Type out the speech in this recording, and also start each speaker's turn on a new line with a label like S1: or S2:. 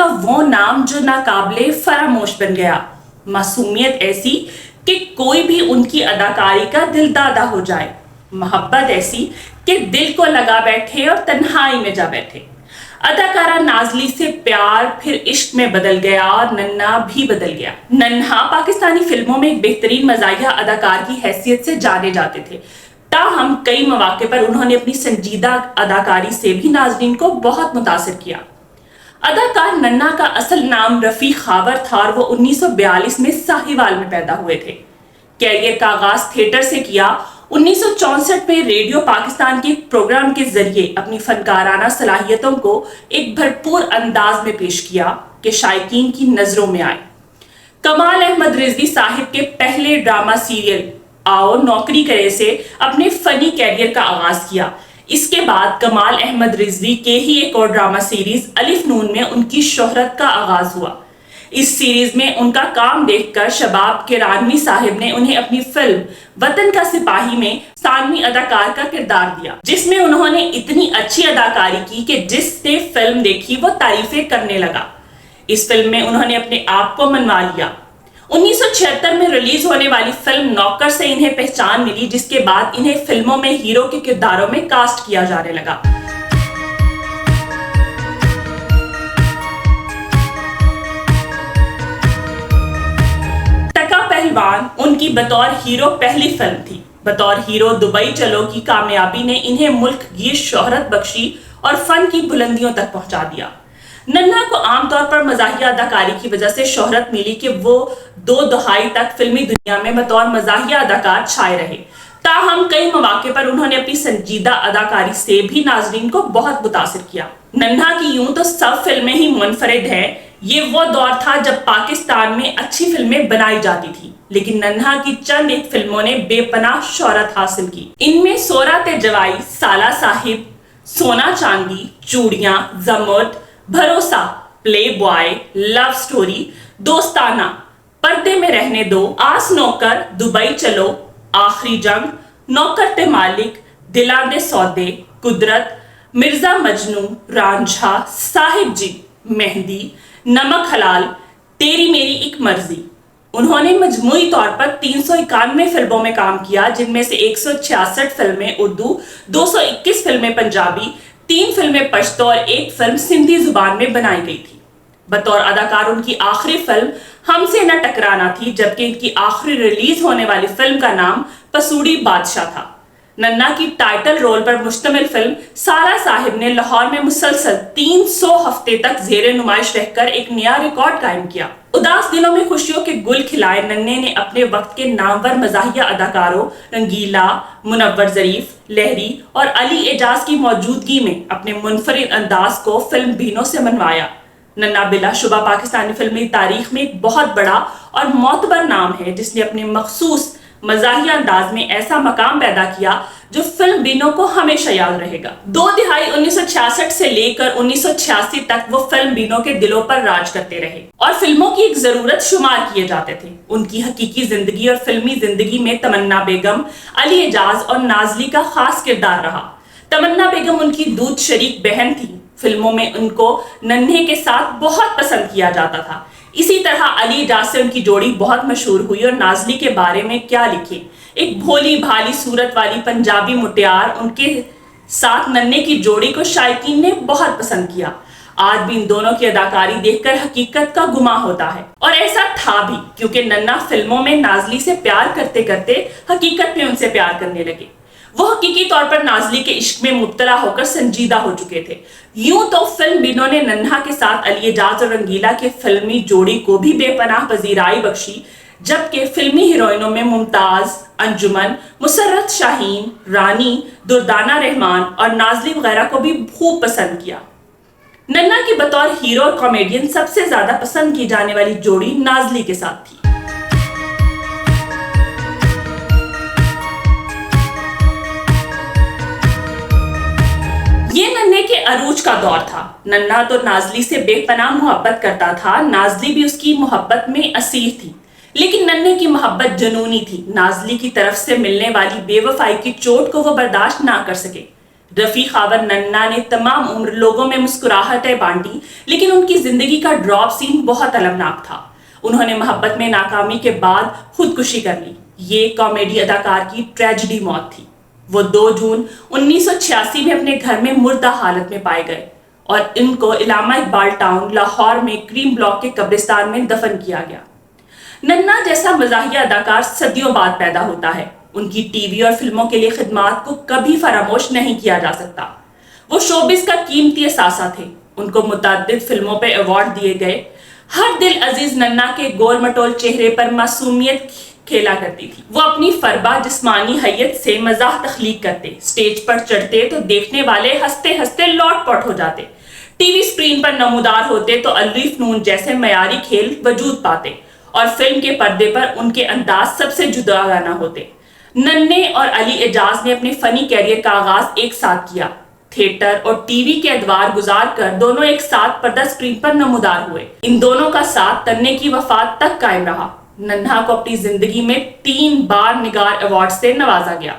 S1: کا وہ نام جو ناقابل فراموش بن گیا، معصومیت ایسی کہ کوئی بھی ان کی اداکاری کا دل دادا ہو جائے، محبت ایسی کہ دل کو لگا بیٹھے اور تنہائی میں جا بیٹھے۔ اداکارہ نازلی سے پیار پھر عشق میں بدل گیا اور ننھا بھی بدل گیا۔ ننھا پاکستانی فلموں میں ایک بہترین مزاحیہ اداکار کی حیثیت سے جانے جاتے تھے، تاہم کئی مواقع پر انہوں نے اپنی سنجیدہ اداکاری سے بھی ناظرین کو بہت متاثر کیا۔ اداکار ننھا کا اصل نام رفیق خاور تھا اور وہ 1942 میں ساہیوال میں پیدا ہوئے تھے۔ کیریئر کا آغاز تھیٹر سے کیا۔ 1964 میں ریڈیو پاکستان کے پروگرام کے ذریعے اپنی فنکارانہ صلاحیتوں کو ایک بھرپور انداز میں پیش کیا کہ شائقین کی نظروں میں آئے۔ کمال احمد رضوی صاحب کے پہلے ڈرامہ سیریل آؤ نوکری کرے سے اپنے فنی کیریئر کا آغاز کیا۔ اس کے بعد کمال احمد رضوی کے ہی ایک اور ڈرامہ سیریز الف نون میں ان کی شہرت کا آغاز ہوا۔ اس سیریز میں ان کا کام دیکھ کر شباب کرانوی صاحب نے انہیں اپنی فلم وطن کا سپاہی میں ثانوی اداکار کا کردار دیا، جس میں انہوں نے اتنی اچھی اداکاری کی کہ جس نے فلم دیکھی وہ تعریفیں کرنے لگا۔ اس فلم میں انہوں نے اپنے آپ کو منوا لیا۔ 1976 میں ریلیز ہونے والی فلم نوکر سے انہیں پہچان ملی، جس کے بعد انہیں فلموں میں ہیرو کے کرداروں میں کاسٹ کیا جانے لگا۔ ٹکا پہلوان ان کی بطور ہیرو پہلی فلم تھی۔ بطور ہیرو دبئی چلو کی کامیابی نے انہیں ملک گیر شہرت بخشی اور فن کی بلندیوں تک پہنچا دیا۔ ننھا کو عام طور پر مزاحیہ اداکاری کی وجہ سے شہرت ملی کہ وہ 2 دہائی تک فلمی دنیا میں بطور مزاحیہ اداکار چھائے رہے، تاہم کئی مواقع پر انہوں نے اپنی سنجیدہ اداکاری سے بھی ناظرین کو بہت متاثر کیا۔ ننھا کی یوں تو سب فلمیں ہی منفرد ہیں۔ یہ وہ دور تھا جب پاکستان میں اچھی فلمیں بنائی جاتی تھی، لیکن ننھا کی چند ایک فلموں نے بے پناہ شہرت حاصل کی۔ ان میں سورات جوائی، سالہ صاحب، سونا چاندی، چوڑیاں، زمرد، بھروسہ، پلے بوائے، لو سٹوری، دوستانہ، پردے میں رہنے دو، آس نوکر، دبئی چلو، آخری جنگ، نوکر تے مالک، دلاں دے سودے، قدرت، مرزا مجنوں، رانجھا، صاحب جی، مہندی، نمک حلال، تیری میری ایک مرضی۔ انہوں نے مجموعی طور پر 391 فلموں میں کام کیا، جن میں سے 166 فلمیں اردو، 221 فلمیں پنجابی، 3 فلمیں پشتو اور 1 فلم سندھی زبان میں بنائی گئی تھی۔ بطور اداکار ان کی آخری فلم ہم سے نہ ٹکرانا تھی، جبکہ ان کی آخری ریلیز ہونے والی فلم کا نام پسوڑی بادشاہ تھا۔ ننھا کی ٹائٹل رول پر مشتمل فلم سارا صاحب نے لاہور میں مسلسل 300 ہفتے تک زیر نمائش رہ کر ایک نیا ریکارڈ قائم کیا۔ اداس دنوں میں خوشیوں کے گل کھلائے ننھے نے اپنے وقت کے نامور مزاحیہ اداکاروں رنگیلا، منور ظریف، لہری اور علی اعجاز کی موجودگی میں اپنے منفرد انداز کو فلم بینوں سے منوایا۔ ننھا بلا شبہ پاکستانی فلمی تاریخ میں ایک بہت بڑا اور معتبر نام ہے، جس نے اپنے مخصوص مزاحیہ انداز میں ایسا مقام پیدا کیا جو فلم بینوں کو ہمیشہ یاد رہے گا۔ 2 دہائی 1966 سے لے کر 1986 تک وہ فلم بینوں کے دلوں پر راج کرتے رہے اور فلموں کی ایک ضرورت شمار کیے جاتے تھے۔ ان کی حقیقی زندگی اور فلمی زندگی میں تمنا بیگم، علی اعجاز اور نازلی کا خاص کردار رہا۔ تمنا بیگم ان کی دودھ شریک بہن تھی۔ فلموں میں ان کو ننھے کے ساتھ بہت پسند کیا جاتا تھا۔ اسی طرح علی اعجاز سے ان کی جوڑی بہت مشہور ہوئی اور نازلی کے بارے میں کیا لکھے، ایک بھولی بھالی صورت والی پنجابی مٹیار، ان کے ساتھ ننھے کی جوڑی کو شائقین نے بہت پسند کیا۔ آج بھی ان دونوں کی اداکاری دیکھ کر حقیقت کا گماں ہوتا ہے، اور ایسا تھا بھی کیونکہ ننھا فلموں میں نازلی سے پیار کرتے کرتے حقیقت میں ان سے پیار کرنے لگے۔ وہ حقیقی طور پر نازلی کے عشق میں مبتلا ہو کر سنجیدہ ہو چکے تھے۔ یوں تو فلم بینوں نے ننھا کے ساتھ علی اعجاز اور رنگیلا کے فلمی جوڑی کو بھی بے پناہ پذیرائی بخشی، جبکہ فلمی ہیروئنوں میں ممتاز، انجمن، مسرت شاہین، رانی، دردانہ رحمان اور نازلی وغیرہ کو بھی خوب پسند کیا۔ ننھا کی بطور ہیرو اور کامیڈین سب سے زیادہ پسند کی جانے والی جوڑی نازلی کے ساتھ تھی۔ یہ ننھے کے عروج کا دور تھا۔ ننھا تو نازلی سے بے پناہ محبت کرتا تھا، نازلی بھی اس کی محبت میں اسیر تھی، لیکن ننھے کی محبت جنونی تھی۔ نازلی کی طرف سے ملنے والی بے وفائی کی چوٹ کو وہ برداشت نہ کر سکے، رفیع خاور ننا نے تمام عمر لوگوں میں مسکراہٹیں بانٹی، لیکن ان کی زندگی کا ڈراپ سین بہت المناک تھا۔ انہوں نے محبت میں ناکامی کے بعد خودکشی کر لی۔ یہ کامیڈی اداکار کی ٹریجڈی موت تھی۔ وہ 2 جون 1986 میں اپنے گھر میں مردہ حالت میں پائے گئے اور ان کو علامہ اقبال ٹاؤن لاہور میں کریم بلاک کے قبرستان میں دفن کیا گیا۔ ننا جیسا مزاحیہ اداکار صدیوں بعد پیدا ہوتا ہے۔ ان کی ٹی وی اور فلموں کے لیے خدمات کو کبھی فراموش نہیں کیا جا سکتا۔ وہ شوبز کا قیمتی اثاثہ تھے۔ ان کو متعدد فلموں پہ ایوارڈ دیے گئے۔ ہر دل عزیز ننا کے گول مٹول چہرے پر معصومیت کھیلا کرتی تھی۔ وہ اپنی فربا جسمانی حیت سے مزاح تخلیق کرتے، سٹیج پر چڑھتے تو دیکھنے والے ہنستے ہنستے لوٹ پوٹ ہو جاتے، ٹی وی سکرین پر نمودار ہوتے تو الوی فنون جیسے معیاری کھیل وجود پاتے، اور فلم کے پردے پر ان کے انداز سب سے جداگانہ ہوتے۔ ننے اور علی اعجاز نے اپنے فنی کیریئر کا آغاز ایک ساتھ کیا۔ تھیٹر اور ٹی وی کے ادوار گزار کر دونوں ایک ساتھ پردہ سکرین پر نمودار ہوئے۔ ان دونوں کا ساتھ ننے کی وفات تک قائم رہا۔ ننھا کو اپنی زندگی میں 3 بار نگار ایوارڈ سے نوازا گیا۔